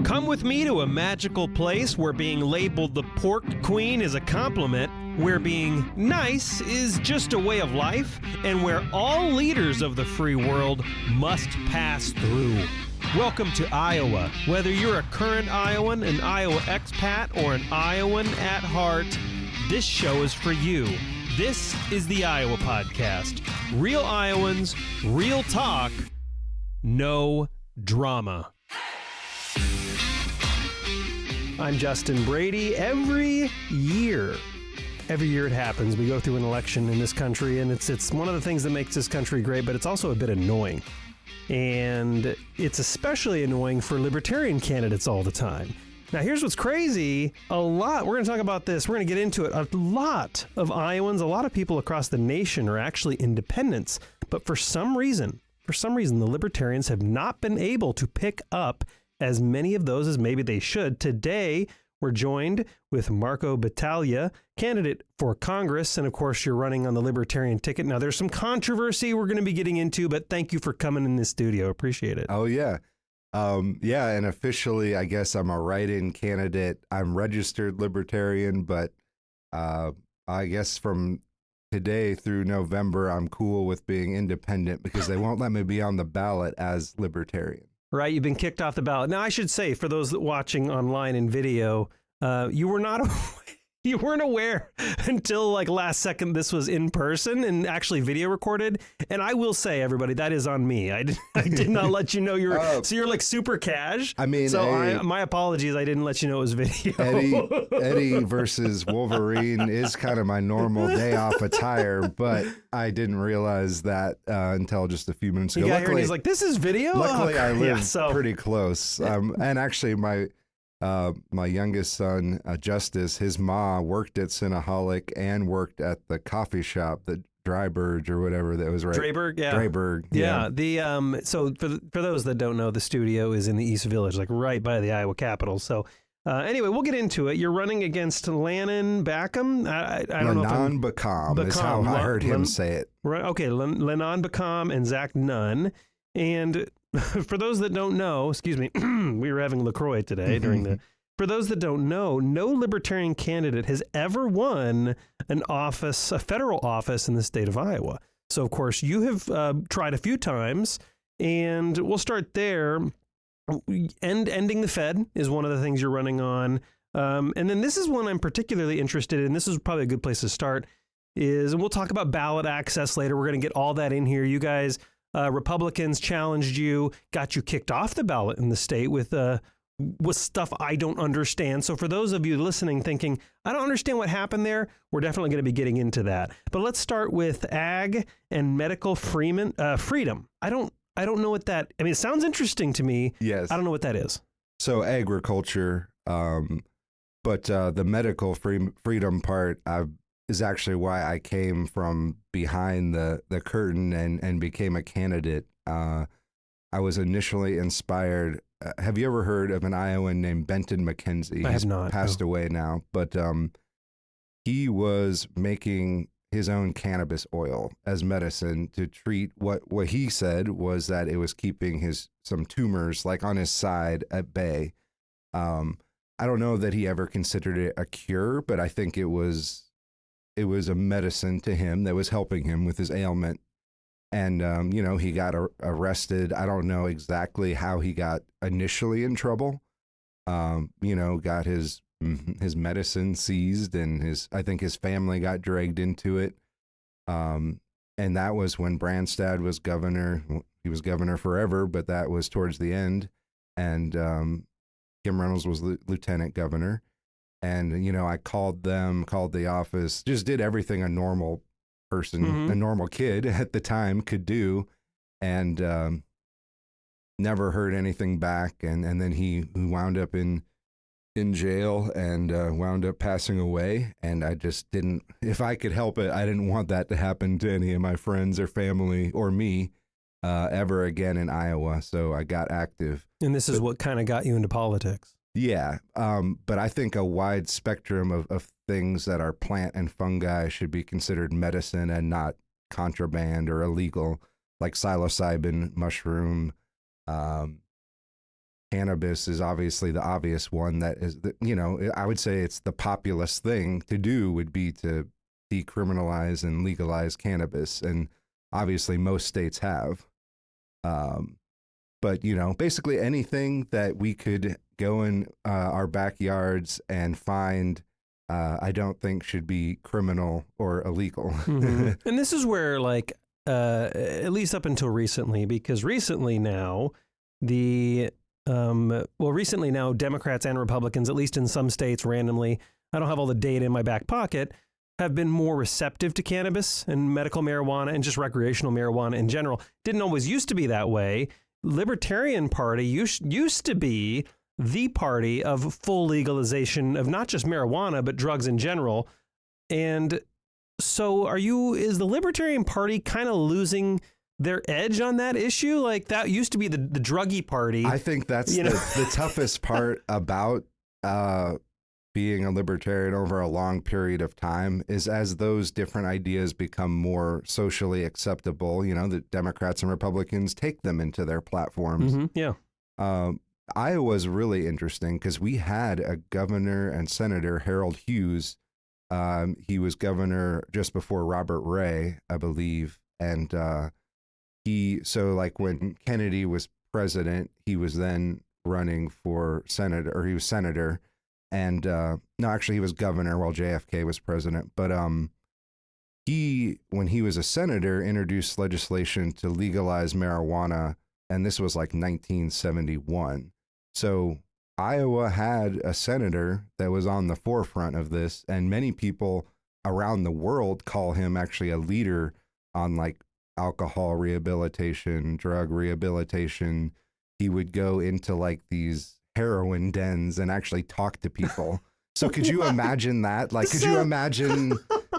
Come with me to a magical place where being labeled the pork queen is a compliment, where being nice is just a way of life, and where all leaders of the free world must pass through. Welcome to Iowa. Whether you're a current Iowan, an Iowa expat, or an Iowan at heart, this show is for you. This is the Iowa Podcast. Real Iowans, real talk, no drama. I'm Justin Brady. Every year it happens. We go through an election in this country, and it's one of the things that makes this country great, but it's also a bit annoying. And it's especially annoying for libertarian candidates all the time. Now, here's what's crazy. We're going to talk about this. We're going to get into it. A lot of Iowans, a lot of people across the nation are actually independents. But for some reason, the libertarians have not been able to pick up as many of those as maybe they should. Today, we're joined with Marco Battaglia, candidate for Congress. And of course, you're running on the Libertarian ticket. Now, there's some controversy we're going to be getting into, but thank you for coming in the studio. Appreciate it. Oh, yeah. And officially, I guess I'm a write-in candidate. I'm registered Libertarian, but I guess from today through November, I'm cool with being independent because they won't let me be on the ballot as Libertarian. Right, you've been kicked off the ballot. Now, I should say, for those watching online in video, you weren't aware until like last second this was in person and actually video recorded. And I will say, everybody, that is on me. I did not let you know you were. So you're like super cash. I mean, my apologies. I didn't let you know it was video. Eddie versus Wolverine is kind of my normal day off attire, but I didn't realize that until just a few minutes ago. He got here and he's like, "This is video." Luckily, I live pretty close. And actually, my youngest son, Justice, his ma worked at Cinnaholic and worked at the coffee shop, the Dryburg or whatever that was right. Drayburg, yeah. Drayburg, yeah. So for those that don't know, the studio is in the East Village, like right by the Iowa Capitol. So anyway, we'll get into it. You're running against Lennon Backham. I don't know. Lennon Backham is how I heard him say it. Right. Okay, Lennon Backham and Zach Nunn. And for those that don't know, excuse me, we were having LaCroix today for those that don't know, no libertarian candidate has ever won a federal office in the state of Iowa. So, of course, you have tried a few times, and we'll start there. Ending the Fed is one of the things you're running on. And then this is one I'm particularly interested in. This is probably a good place to start, and we'll talk about ballot access later. We're going to get all that in here. You guys... Republicans challenged you, got you kicked off the ballot in the state with stuff I don't understand. So for those of you listening thinking, I don't understand what happened there, we're definitely going to be getting into that. But let's start with ag and medical freedom. I don't know what that, I mean, it sounds interesting to me. Yes. I don't know what that is. So agriculture, but the medical freedom part, is actually why I came from behind the curtain and became a candidate. I was initially inspired. Have you ever heard of an Iowan named Benton McKenzie? I have not. He's passed away now, but he was making his own cannabis oil as medicine to treat what he said was that it was keeping some tumors like on his side at bay. I don't know that he ever considered it a cure, but I think it was a medicine to him that was helping him with his ailment. And, he got arrested. I don't know exactly how he got initially in trouble. Got his medicine seized and I think his family got dragged into it. And that was when Branstad was governor. He was governor forever, but that was towards the end. And Kim Reynolds was lieutenant governor. And, I called the office, just did everything a normal person, a normal kid at the time could do, and never heard anything back. And then he wound up in jail and wound up passing away. And I just didn't, if I could help it, I didn't want that to happen to any of my friends or family or me ever again in Iowa. So I got active. And this is what kind of got you into politics. Yeah, but I think a wide spectrum of things that are plant and fungi should be considered medicine and not contraband or illegal, like psilocybin, mushroom, cannabis is obviously the obvious one that is, I would say it's the populist thing to do would be to decriminalize and legalize cannabis. And obviously most states have. But, basically anything that we could go in our backyards and find, I don't think should be criminal or illegal. Mm-hmm. And this is where, like, at least up until recently, because recently now, recently now, Democrats and Republicans, at least in some states randomly, I don't have all the data in my back pocket, have been more receptive to cannabis and medical marijuana and just recreational marijuana in general. Didn't always used to be that way. Libertarian Party used to be the party of full legalization of not just marijuana, but drugs in general. And so is the Libertarian Party kind of losing their edge on that issue? Like, that used to be the druggy party. I think that's the toughest part about being a libertarian over a long period of time is as those different ideas become more socially acceptable, the Democrats and Republicans take them into their platforms. Mm-hmm. Yeah. Iowa's really interesting because we had a governor and senator, Harold Hughes. He was governor just before Robert Ray, I believe. And when Kennedy was president, he was then running for senator, or he was senator. And no, actually, he was governor while JFK was president. But when he was a senator, introduced legislation to legalize marijuana, and this was like 1971. So Iowa had a senator that was on the forefront of this, and many people around the world call him actually a leader on like alcohol rehabilitation, drug rehabilitation. He would go into like these heroin dens and actually talk to people. So could you imagine that? Like, could you imagine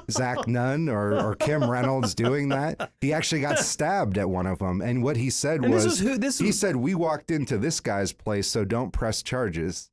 Zach Nunn or Kim Reynolds doing that? He actually got stabbed at one of them. And what he said he said, we walked into this guy's place, so don't press charges.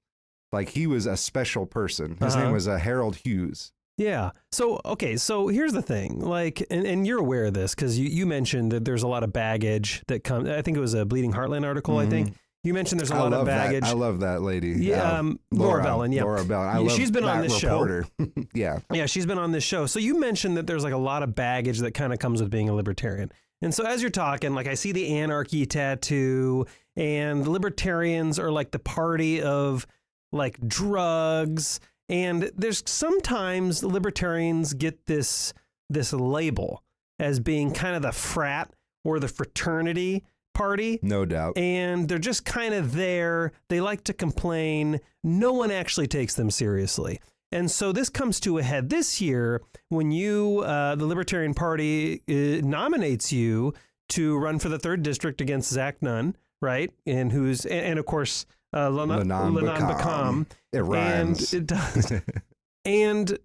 Like, he was a special person. His name was Harold Hughes. Yeah. So, okay. So here's the thing, like, and you're aware of this because you mentioned that there's a lot of baggage that comes. I think it was a Bleeding Heartland article. I think you mentioned there's a lot of baggage. I love that lady. Yeah. Laura Bellin. Yeah. Laura Bellin. She's been on this reporter. show. Yeah. Yeah. She's been on this show. So you mentioned that there's like a lot of baggage that kind of comes with being a libertarian. And so as you're talking, like, I see the anarchy tattoo, and the libertarians are like the party of like drugs. And there's sometimes libertarians get this label as being kind of the frat or the fraternity party. No doubt. And they're just kind of there. They like to complain. No one actually takes them seriously. And so this comes to a head this year when the Libertarian Party nominates you to run for the 3rd district against Zach Nunn, right? And of course, Lanam Bakam. It rhymes. And it does. And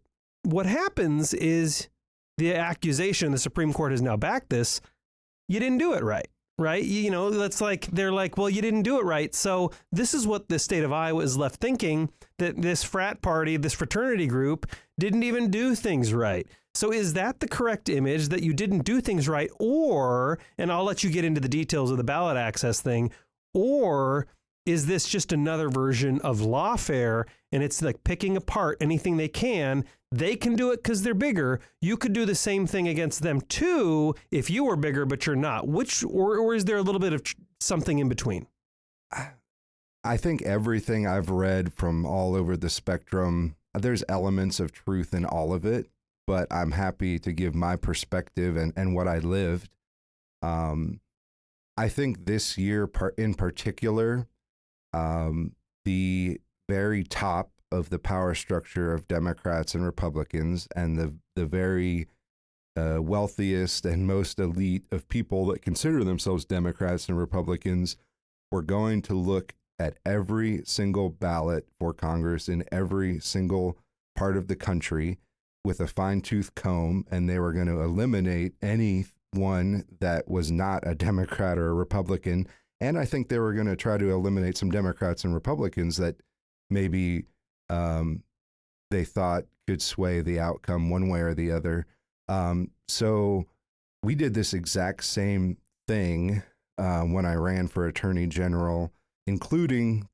what happens is the accusation, the Supreme Court has now backed this, you didn't do it right. Right? That's like, they're like, well, you didn't do it right. So this is what the state of Iowa is left thinking, that this frat party, this fraternity group didn't even do things right. So is that the correct image, that you didn't do things right? Or, and I'll let you get into the details of the ballot access thing, or is this just another version of lawfare, and it's like picking apart anything they can? They can do it because they're bigger. You could do the same thing against them too if you were bigger, but you're not. Or is there a little bit of something in between? I think everything I've read from all over the spectrum, there's elements of truth in all of it, but I'm happy to give my perspective and what I lived. I think this year in particular, the very top of the power structure of Democrats and Republicans, and the very wealthiest and most elite of people that consider themselves Democrats and Republicans were going to look at every single ballot for Congress in every single part of the country with a fine-tooth comb, and they were going to eliminate anyone that was not a Democrat or a Republican. And I think they were going to try to eliminate some Democrats and Republicans that maybe they thought could sway the outcome one way or the other. So we did this exact same thing when I ran for Attorney General including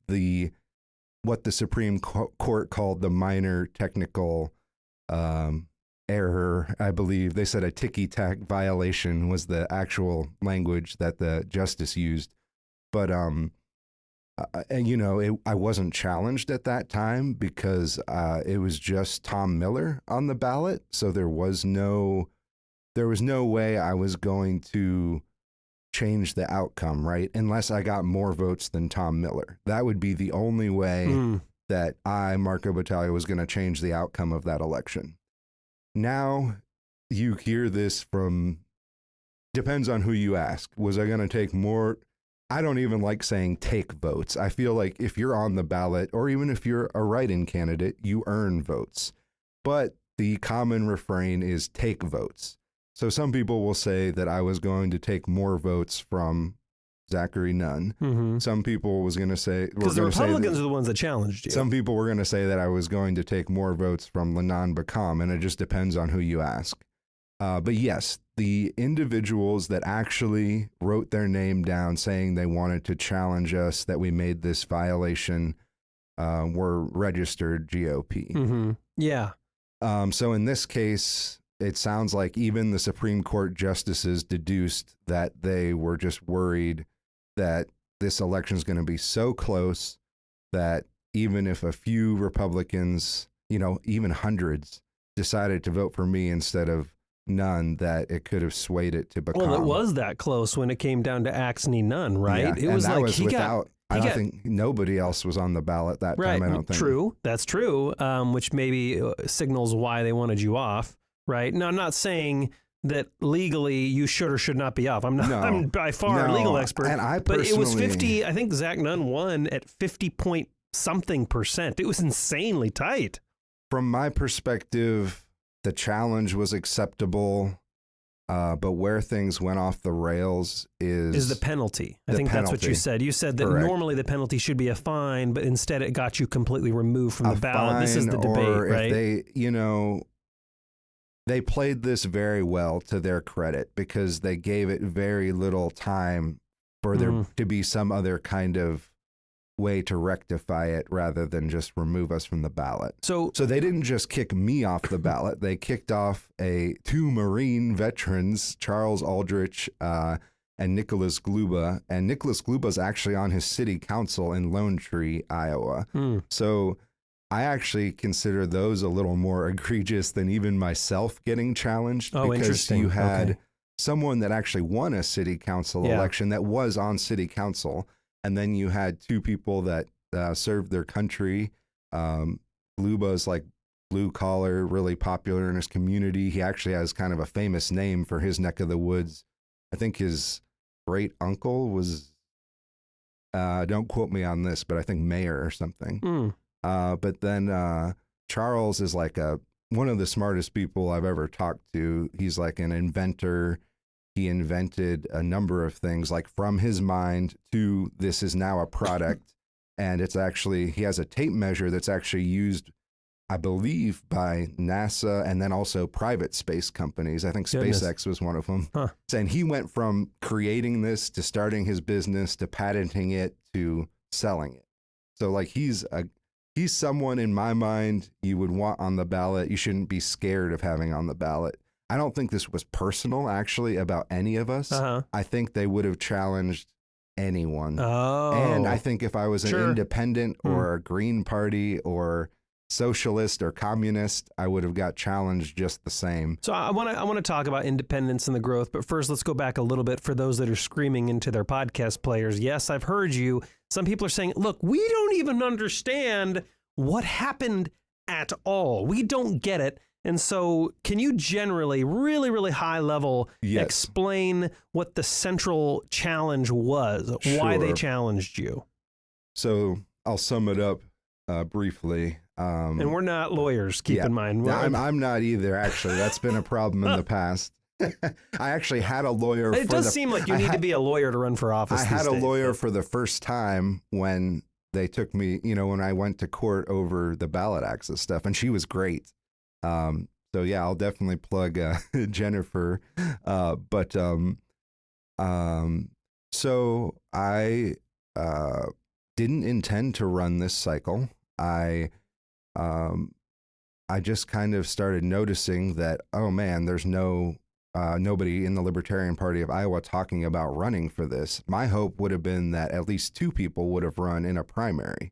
what the Supreme Court called the minor technical error. I believe they said a ticky-tack violation was the actual language that the justice used. But I wasn't challenged at that time because it was just Tom Miller on the ballot, so there was no way I was going to change the outcome, right? Unless I got more votes than Tom Miller. That would be the only way that Marco Battaglia, was going to change the outcome of that election. Now you hear this from, depends on who you ask. Was I going to take more? I don't even like saying take votes. I feel like if you're on the ballot, or even if you're a write-in candidate, you earn votes. But the common refrain is take votes. So some people will say that I was going to take more votes from Zachary Nunn. Some people was going to say, because the Republicans are the ones that challenged you. Some people were going to say that I was going to take more votes from Lenon Bacam, and it just depends on who you ask. But yes, the individuals that actually wrote their name down saying they wanted to challenge us, that we made this violation, were registered GOP. Yeah. So in this case, it sounds like even the Supreme Court justices deduced that they were just worried that this election is going to be so close that even if a few Republicans, even hundreds, decided to vote for me instead of Nunn, that it could have swayed it to Bacam. Well, it was that close when it came down to Axney Nunn, right? Yeah, it was like was I don't think nobody else was on the ballot that time. I don't think. True, that's true. Which maybe signals why they wanted you off, right? Now, I'm not saying that legally you should or should not be off. I'm by far a legal expert. And but it was 50. I think Zach Nunn won at 50-point-something%. It was insanely tight. From my perspective, the challenge was acceptable. But where things went off the rails is the penalty. I think that's what you said. You said that normally the penalty should be a fine, but instead it got you completely removed from the ballot. This is the debate, right? If they played this very well to their credit, because they gave it very little time for there to be some other kind of way to rectify it rather than just remove us from the ballot. So they didn't just kick me off the ballot. They kicked off two Marine veterans, Charles Aldrich and Nicholas Gluba. And Nicholas Gluba is actually on his city council in Lone Tree, Iowa. So I actually consider those a little more egregious than even myself getting challenged. Because you had someone that actually won a city council election that was on city council. And then you had two people that served their country. Gluba's like blue collar, really popular in his community. He actually has kind of a famous name for his neck of the woods. I think his great uncle was, don't quote me on this, but I think mayor or something. But then Charles is like one of the smartest people I've ever talked to. He's like an inventor. He invented a number of things, like from his mind to this is now a product. And it's actually, he has a tape measure that's actually used, I believe, by NASA and then also private space companies. I think SpaceX was one of them. Saying he went from creating this to starting his business to patenting it to selling it. So like he's someone in my mind you would want on the ballot. You shouldn't be scared of having on the ballot. I don't think this was personal, actually, about any of us. I think they would have challenged anyone. And I think if I was an independent or a Green Party or socialist or communist, I would have got challenged just the same. So I want to talk about independence and the growth, but first let's go back a little bit for those that are screaming into their podcast players. Yes, I've heard you. Some people are saying, look, we don't even understand what happened at all. We don't get it. And so can you generally, really, really high level, explain what the central challenge was, why they challenged you? So I'll sum it up briefly. And we're not lawyers, keep in mind. I'm not either, actually. That's been a problem in the past. I actually had a lawyer. It does seem like you need to be a lawyer to run for office. I had a lawyer for the first time when they took me, when I went to court over the ballot access stuff, and she was great. So yeah, I'll definitely plug Jennifer. So I didn't intend to run this cycle. I just kind of started noticing that, oh man, there's nobody in the Libertarian Party of Iowa talking about running for this. My hope would have been that at least 2 people would have run in a primary.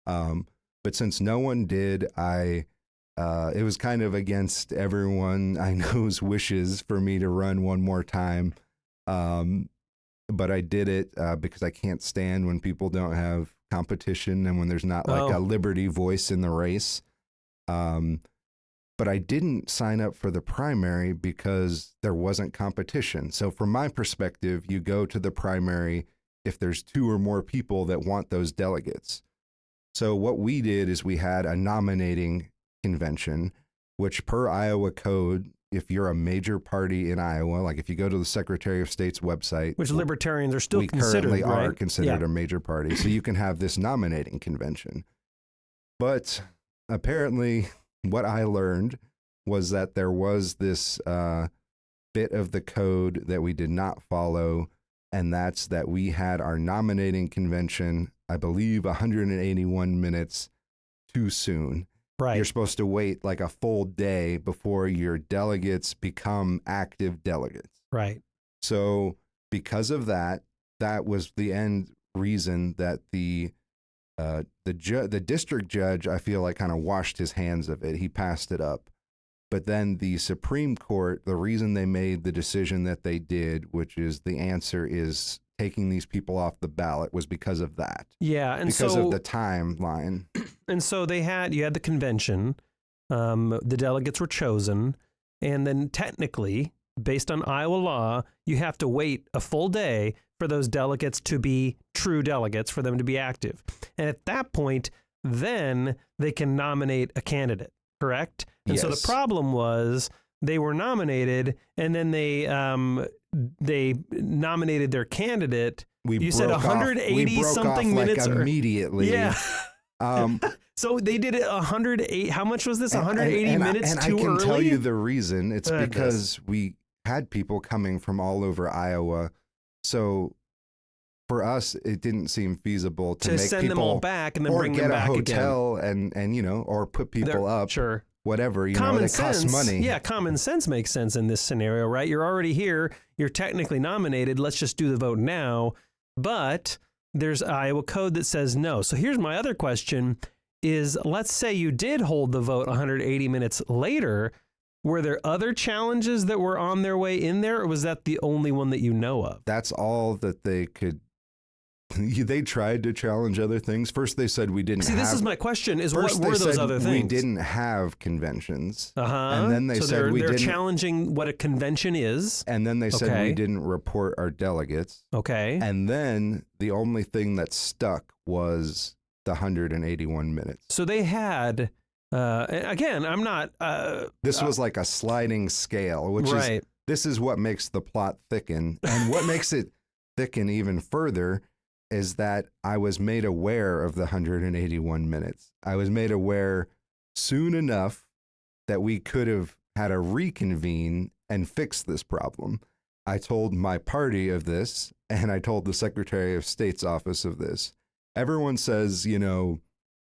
But since no one did, it was kind of against everyone I know's wishes for me to run one more time. But I did it because I can't stand when people don't have competition and when there's not like a Liberty voice in the race. But I didn't sign up for the primary because there wasn't competition. So from my perspective, you go to the primary if there's 2 or more people that want those delegates. So what we did is we had a nominating convention, which per Iowa code, if you're a major party in Iowa, like if you go to the Secretary of State's website, which Libertarians are still considered, currently right? are considered a major party. So you can have this nominating convention. But apparently what I learned was that there was this bit of the code that we did not follow, and that's that we had our nominating convention, I believe, 181 minutes too soon. Right. You're supposed to wait like a full day before your delegates become active delegates. Right. So because of that, that was the end reason that the district judge, I feel like, kind of washed his hands of it. He passed it up. But then the Supreme Court, the reason they made the decision that they did, which is the answer is taking these people off the ballot, was because of that. Yeah, and because of the timeline. And so you had the convention, the delegates were chosen, and then technically, based on Iowa law, you have to wait a full day for those delegates to be true delegates, for them to be active. And at that point, then they can nominate a candidate, correct? And Yes. so the problem was they were nominated, and then they nominated their candidate. You said 180 something minutes immediately. Yeah. So they did it 108. How much was this? 180 minutes too early? And I can tell you the reason. It's because we had people coming from all over Iowa. So for us, it didn't seem feasible to make send people, them all back and then bring them back again. Or get a hotel and you know, or put people up. Sure. Whatever, you common know, it sense, costs money. Yeah, common sense makes sense in this scenario, right? You're already here. You're technically nominated. Let's just do the vote now. But there's Iowa code that says no. So here's my other question is, let's say you did hold the vote 180 minutes later. Were there other challenges that were on their way in there, or was that the only one that you know of? That's all that they could. They tried to challenge other things. First, they said we didn't. See, this is my question: is what were those other things? We didn't have conventions. And then they said we they're didn't. challenging what a convention is. And then they said we didn't report our delegates. Okay. And then the only thing that stuck was the 181 minutes. So they had. Again, I'm not. This was like a sliding scale, which is this is what makes the plot thicken, and what makes it thicken even further is that I was made aware of the 181 minutes. I was made aware soon enough that we could have had a reconvene and fix this problem. I told my party of this, and I told the Secretary of State's office of this. Everyone says, you know,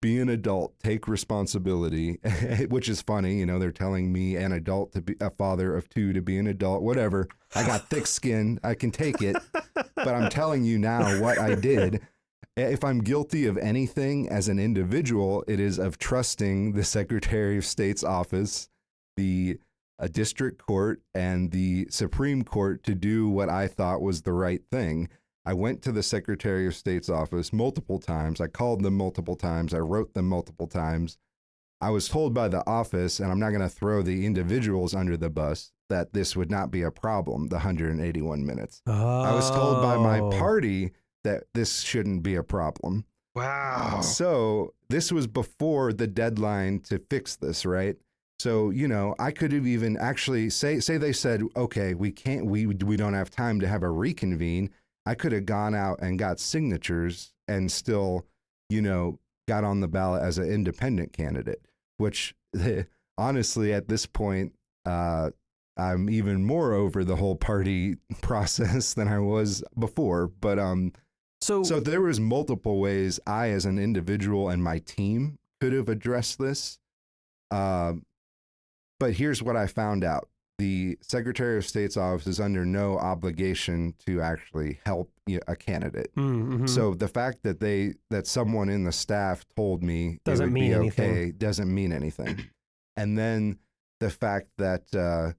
be an adult, take responsibility, which is funny. You know, they're telling me, an adult, to be a father of 2, to be an adult, whatever. I got thick skin. I can take it. But I'm telling you now what I did. If I'm guilty of anything as an individual, it is of trusting the Secretary of State's office, the district court, and the Supreme Court to do what I thought was the right thing. I went to the Secretary of State's office multiple times. I called them multiple times. I wrote them multiple times. I was told by the office, and I'm not going to throw the individuals under the bus, that this would not be a problem, the 181 minutes. I was told by my party that this shouldn't be a problem. Wow. So this was before the deadline to fix this, right? So, you know, I could have even actually say they said, okay, we don't have time to have a reconvene. I could have gone out and got signatures and still, you know, got on the ballot as an independent candidate, which honestly, at this point, I'm even more over the whole party process than I was before. But So there was multiple ways I, as an individual, and my team could have addressed this. But here's what I found out. The Secretary of State's office is under no obligation to actually help a candidate. Mm-hmm. So the fact that someone in the staff told me doesn't it would mean be anything. okay doesn't mean anything. And then the fact that the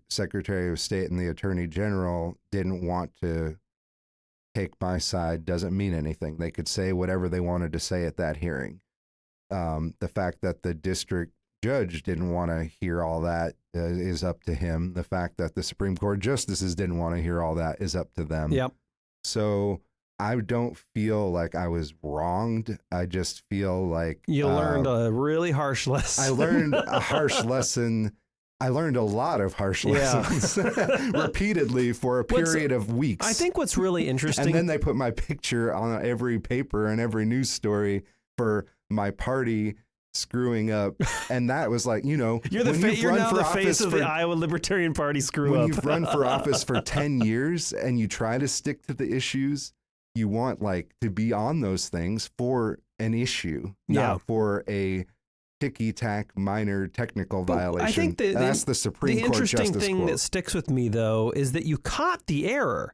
Secretary of State and the Attorney General didn't want to take my side doesn't mean anything. They could say whatever they wanted to say at that hearing. The fact that the district judge didn't want to hear all that is up to him. The fact that the Supreme Court justices didn't want to hear all that is up to them. Yep. So I don't feel like I was wronged. I just feel like you learned a really harsh lesson. I learned a harsh lesson. I learned a lot of harsh lessons repeatedly for a period of weeks. I think what's really interesting. And then they put my picture on every paper and every news story for my party screwing up, and that was like, you're now the face of the Iowa Libertarian Party screw up. When you've run for office for 10 years and you try to stick to the issues, you want to be on those things for an issue, not for a ticky-tack minor technical violation. I think that's the Supreme Court justice interesting thing quote. that sticks with me, though, is that you caught the error.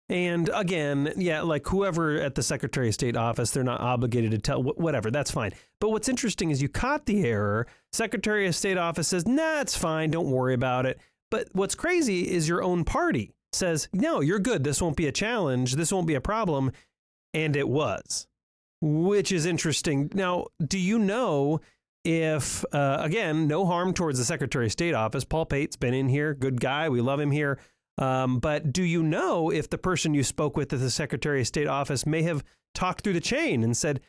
And again, whoever at the Secretary of State office, they're not obligated to tell, whatever, that's fine. But what's interesting is you caught the error. Secretary of State office says, nah, it's fine, don't worry about it. But what's crazy is your own party says, no, you're good, this won't be a challenge, this won't be a problem. And it was, which is interesting. Now, do you know if, again, no harm towards the Secretary of State office, Paul Pate's been in here, good guy, we love him here. But do you know if the person you spoke with at the Secretary of State office may have talked through the chain and said,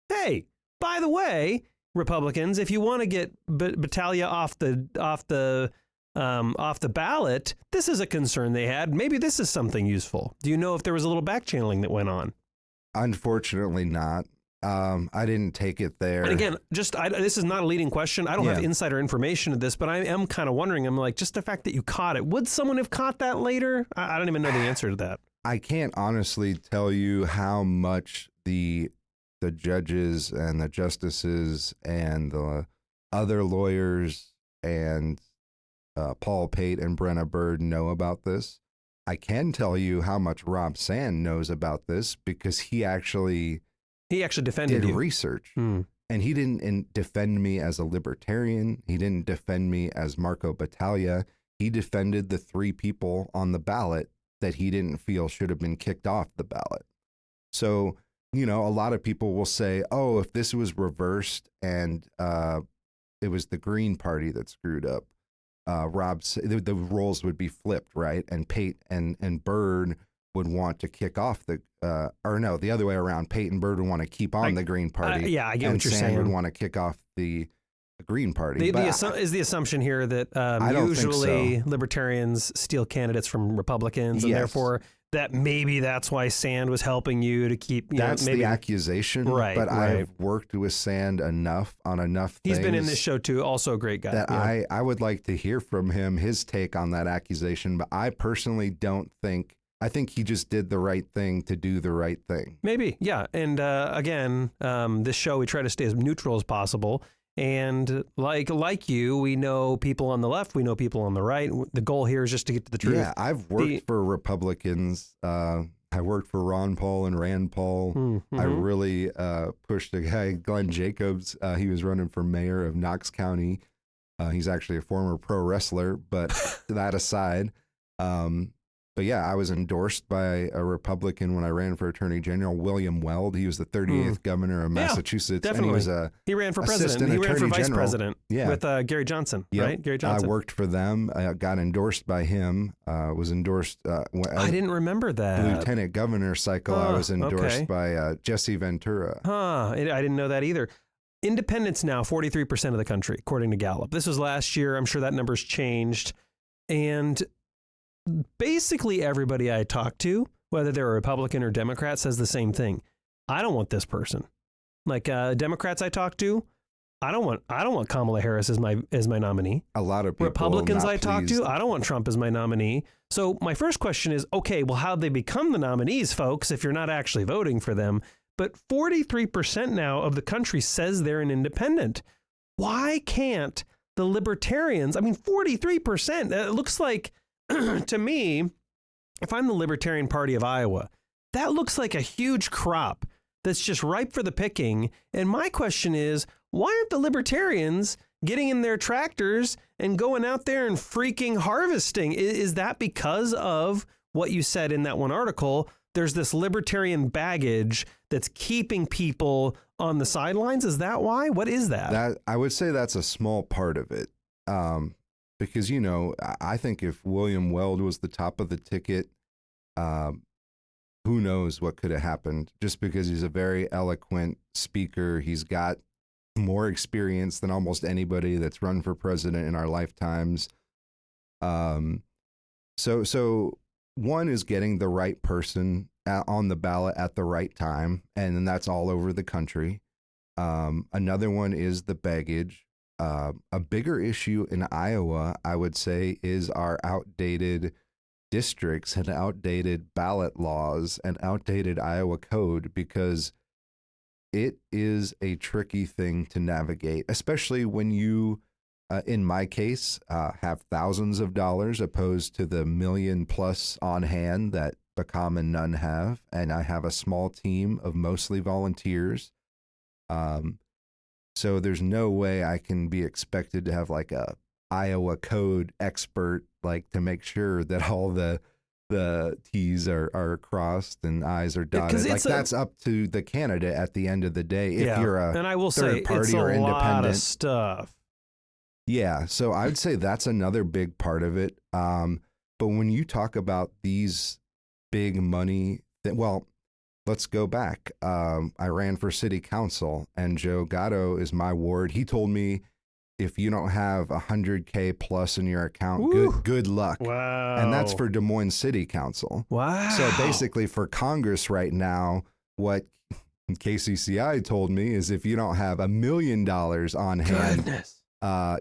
hey, by the way, Republicans, if you want to get Battaglia off the ballot, this is a concern they had. Maybe this is something useful. Do you know if there was a little back channeling that went on? Unfortunately not. I didn't take it there. And again, this is not a leading question. I don't have insider information of this, but I am kind of wondering, I'm like, just the fact that you caught it, would someone have caught that later? I don't even know the answer to that. I can't honestly tell you how much the judges and the justices and the other lawyers and Paul Pate and Brenna Bird know about this. I can tell you how much Rob Sand knows about this because he actually defended you. Research. And he didn't defend me as a libertarian. He didn't defend me as Marco Battaglia. He defended the 3 people on the ballot that he didn't feel should have been kicked off the ballot. So, a lot of people will say, oh, if this was reversed and it was the Green Party that screwed up, the roles would be flipped, right? And Pate and Bird would want to kick off the other way around. Pate and Bird would want to keep on the Green Party. I get what you're saying. And Sand would want to kick off the Green Party. Is the assumption here that usually libertarians steal candidates from Republicans, and therefore that maybe that's why Sand was helping you to keep. That's the accusation, right? But I've worked with Sand on enough. He's been in this show too. Also a great guy. That I would like to hear from him, his take on that accusation. But I personally don't think. I think he just did the right thing to do the right thing. Maybe, yeah. And again, this show we try to stay as neutral as possible. And like you, we know people on the left, we know people on the right. The goal here is just to get to the truth. Yeah, I've worked for Republicans. I worked for Ron Paul and Rand Paul. Mm-hmm. I really pushed a guy, Glenn Jacobs. He was running for mayor of Knox County. He's actually a former pro wrestler, but that aside. But yeah, I was endorsed by a Republican when I ran for Attorney General, William Weld. He was the 38th governor of Massachusetts. Definitely. And he ran for president. He ran for vice president with Gary Johnson, right? Gary Johnson. I worked for them. I got endorsed by him. Was endorsed. I didn't remember that. Lieutenant governor cycle, I was endorsed by Jesse Ventura. I didn't know that either. Independents now, 43% of the country, according to Gallup. This was last year. I'm sure that number's changed. And basically everybody I talk to, whether they're a Republican or Democrat, says the same thing. I don't want this person. Like Democrats I talk to, I don't want Kamala Harris as my nominee. A lot of people Republicans not I talk pleased. to, I don't want Trump as my nominee. So my first question is, okay, well, how'd they become the nominees, folks, if you're not actually voting for them? But 43% now of the country says they're an independent. Why can't the Libertarians, I mean, 43%, it looks like, to me, if I'm the Libertarian Party of Iowa, that looks like a huge crop that's just ripe for the picking. And my question is, why aren't the Libertarians getting in their tractors and going out there and freaking harvesting? Is that because of what you said in that one article? There's this libertarian baggage that's keeping people on the sidelines. Is that why? What is that? That I would say that's a small part of it. Because, you know, I think if William Weld was the top of the ticket, who knows what could have happened, just because he's a very eloquent speaker. He's got more experience than almost anybody that's run for president in our lifetimes. So one is getting the right person on the ballot at the right time, and that's all over the country. Another one is the baggage. A bigger issue in Iowa, I would say, is our outdated districts and outdated ballot laws and outdated Iowa code, because it is a tricky thing to navigate, especially when you, in my case, have thousands of dollars opposed to the $1 million+ on hand that Battaglia and Nunn have, and I have a small team of mostly volunteers. So there's no way I can be expected to have like a Iowa code expert, like to make sure that all the T's are crossed and I's are dotted. Like that's up to the candidate at the end of the day. If you're a and I will third say party it's a or independent lot of stuff. Yeah, so I would say that's another big part of it. But when you talk about these big money, well, let's go back. I ran for city council, and Joe Gatto is my ward. He told me, if you don't have $100K plus in your account, good luck. Wow. And that's for Des Moines City Council. Wow. So basically for Congress right now, what KCCI told me is if you don't have $1 million on hand,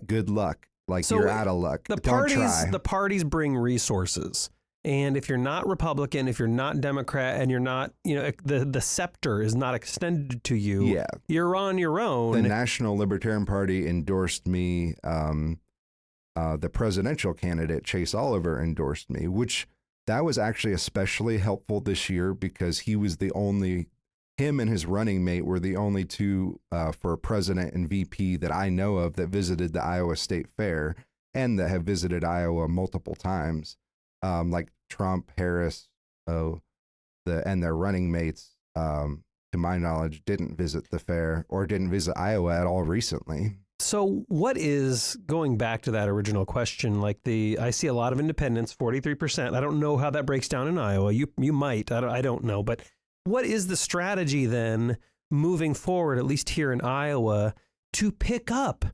good luck. Like, so you're out of luck. Don't try. The parties bring resources. And if you're not Republican, if you're not Democrat, and you're not, you know, the scepter is not extended to you, you're on your own. The National Libertarian Party endorsed me. The presidential candidate, Chase Oliver, endorsed me, which that was actually especially helpful this year, because he was him and his running mate were the only two for president and VP that I know of that visited the Iowa State Fair and that have visited Iowa multiple times. Like Trump, Harris, and their running mates, to my knowledge, didn't visit the fair or didn't visit Iowa at all recently. So what is, going back to that original question, like I see a lot of independents, 43%. I don't know how that breaks down in Iowa. You might, I don't know. But what is the strategy then moving forward, at least here in Iowa, to pick up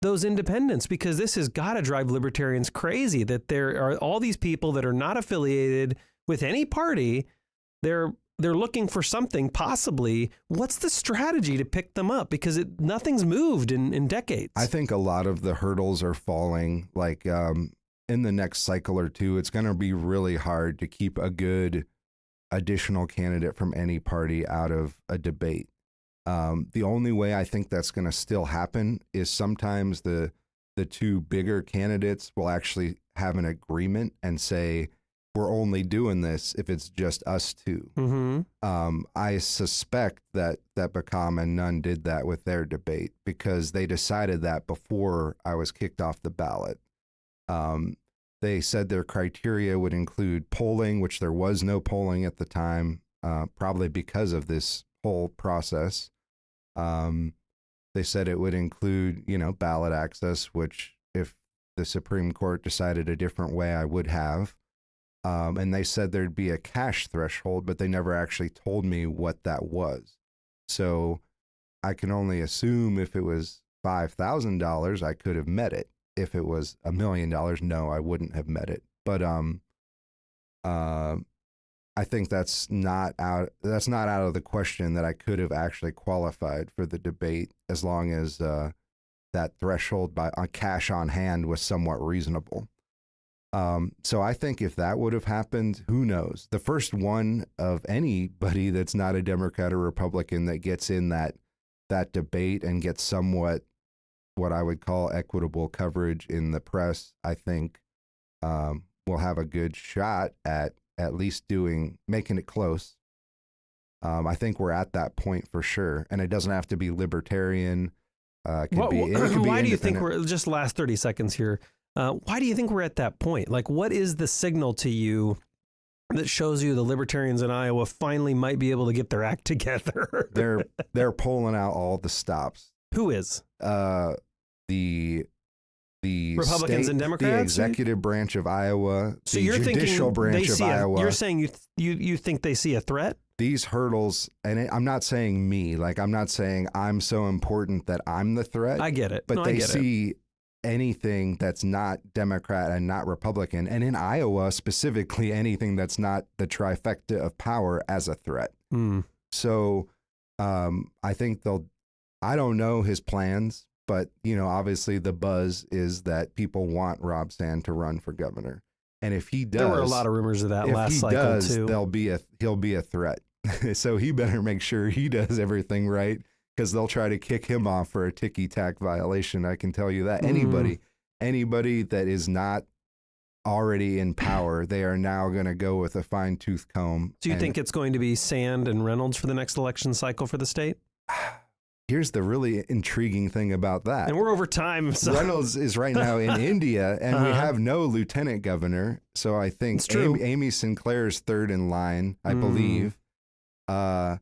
those independents? Because this has got to drive libertarians crazy, that there are all these people that are not affiliated with any party. They're looking for something, possibly. What's the strategy to pick them up? Because nothing's moved in decades. I think a lot of the hurdles are falling. Like in the next cycle or two, it's going to be really hard to keep a good additional candidate from any party out of a debate. The only way I think that's going to still happen is sometimes the two bigger candidates will actually have an agreement and say, we're only doing this if it's just us two. Mm-hmm. I suspect that Battaglia and Nunn did that with their debate, because they decided that before I was kicked off the ballot. They said their criteria would include polling, which there was no polling at the time, probably because of this whole process. They said it would include, ballot access, which if the Supreme Court decided a different way, I would have. And they said there'd be a cash threshold, but they never actually told me what that was. So I can only assume if it was $5,000, I could have met it. If it was $1 million, no, I wouldn't have met it. But I think that's not out of the question that I could have actually qualified for the debate, as long as threshold on cash on hand was somewhat reasonable. So I think if that would have happened, who knows? The first one of anybody that's not a Democrat or Republican that gets in that debate and gets somewhat what I would call equitable coverage in the press, I think will have a good shot at least making it close. I think we're at that point for sure. And it doesn't have to be libertarian. It could be why do you think we're, just last 30 seconds here, why do you think we're at that point? Like, what is the signal to you that shows you the libertarians in Iowa finally might be able to get their act together? They're pulling out all the stops. Who is? The Republicans and Democrats? The executive branch of Iowa, so the judicial branch of Iowa. You're saying you think they see a threat? These hurdles, and I'm not saying me, like I'm not saying I'm so important that I'm the threat. I get it. But they see anything that's not Democrat and not Republican, and in Iowa specifically, anything that's not the trifecta of power as a threat. So I think I don't know his plans, but obviously the buzz is that people want Rob Sand to run for governor. And if he does, there were a lot of rumors of that last cycle too. He'll be a threat. So he better make sure he does everything right, because they'll try to kick him off for a ticky-tack violation. I can tell you that. Anybody that is not already in power, they are now going to go with a fine-tooth comb. Do you think it's going to be Sand and Reynolds for the next election cycle for the state? Here's the really intriguing thing about that. And we're over time. So. Reynolds is right now in India, and we have no lieutenant governor. So I think Amy Sinclair's third in line, I believe. So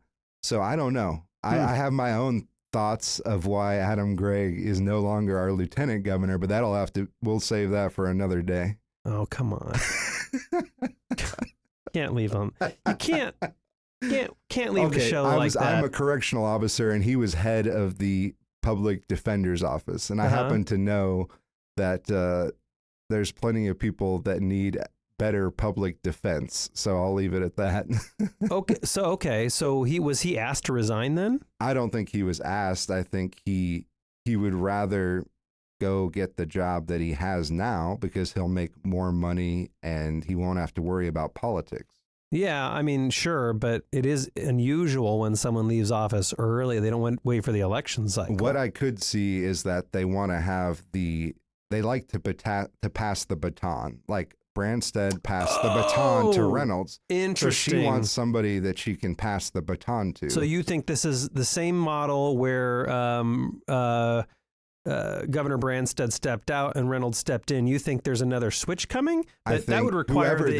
I don't know. I have my own thoughts of why Adam Gregg is no longer our lieutenant governor, but we'll save that for another day. Oh, come on. Can't leave him. You can't leave the show like that. I'm a correctional officer, and he was head of the public defender's office. And I happen to know that there's plenty of people that need better public defense. So I'll leave it at that. Okay. So was he asked to resign then? I don't think he was asked. I think he would rather go get the job that he has now, because he'll make more money and he won't have to worry about politics. Yeah, I mean, sure, but it is unusual when someone leaves office early. They don't wait for the election cycle. What I could see is that they want to have they like to pass the baton, like Branstad passed the baton to Reynolds. Interesting. So she wants somebody that she can pass the baton to. So you think this is the same model where Governor Branstad stepped out and Reynolds stepped in? You think there's another switch coming? That would require that would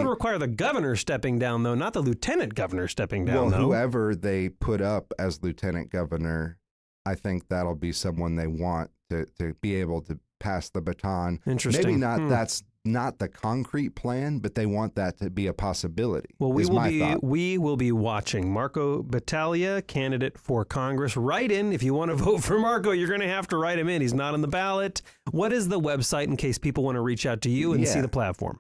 require the governor stepping down, though, not the lieutenant governor stepping down. Well, whoever they put up as lieutenant governor, I think that'll be someone they want to be able to pass the baton. Interesting. Maybe not. That's not the concrete plan, but they want that to be a possibility. Well, we will be watching. Marco Battaglia, candidate for Congress. Write in. If you want to vote for Marco, you're going to have to write him in. He's not on the ballot. What is the website in case people want to reach out to you and see the platform?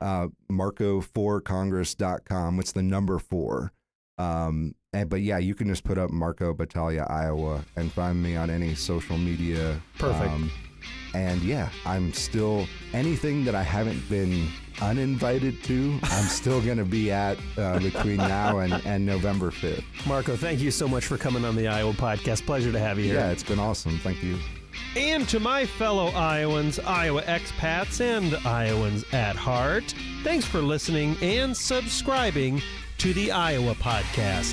Marco4congress.com. It's the number 4. But yeah, you can just put up Marco Battaglia, Iowa, and find me on any social media. Perfect. And yeah, I'm still, anything that I haven't been uninvited to, I'm still going to be at between now and November 5th. Marco, thank you so much for coming on the Iowa podcast. Pleasure to have you here. Yeah, it's been awesome. Thank you. And to my fellow Iowans, Iowa expats, and Iowans at heart, thanks for listening and subscribing to the Iowa podcast.